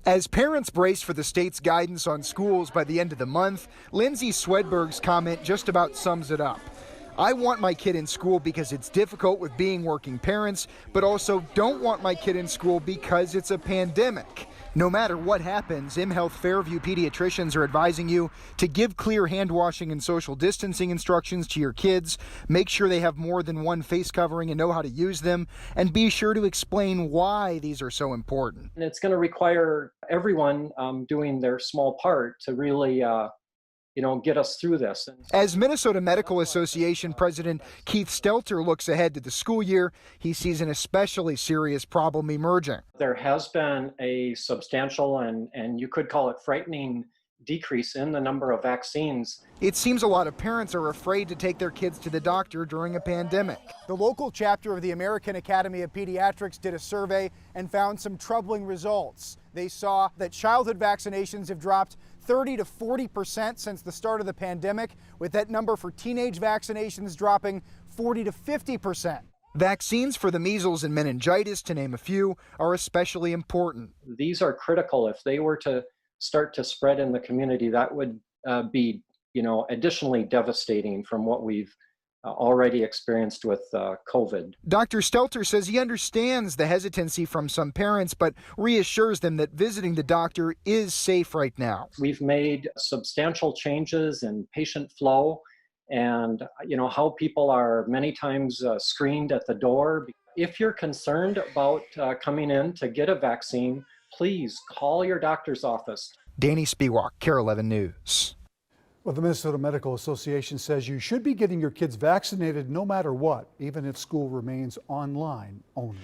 As parents brace for the state's guidance on schools by the end of the month, Lindsay Swedberg's comment just about sums it up. I want my kid in school because it's difficult with being working parents, but also don't want my kid in school because it's a pandemic. No matter what happens, MHealth Fairview pediatricians are advising you to give clear hand washing and social distancing instructions to your kids, make sure they have more than one face covering and know how to use them, and be sure to explain why these are so important. And it's going to require everyone doing their small part to really get us through this. As Minnesota Medical Association President Keith Stelter looks ahead to the school year, he sees an especially serious problem emerging. There has been a substantial and you could call it frightening decrease in the number of vaccines. It seems a lot of parents are afraid to take their kids to the doctor during a pandemic. The local chapter of the American Academy of Pediatrics did a survey and found some troubling results. They saw that childhood vaccinations have dropped 30 to 40% since the start of the pandemic, with that number for teenage vaccinations dropping 40 to 50%. Vaccines for the measles and meningitis, to name a few, are especially important. These are critical. If they were to start to spread in the community, that would be, additionally devastating from what we've already experienced with COVID. Dr. Stelter says he understands the hesitancy from some parents, but reassures them that visiting the doctor is safe right now. We've made substantial changes in patient flow and, how people are many times screened at the door. If you're concerned about coming in to get a vaccine, please call your doctor's office. Danny Spiewak, KARE 11 News. Well, the Minnesota Medical Association says you should be getting your kids vaccinated no matter what, even if school remains online only.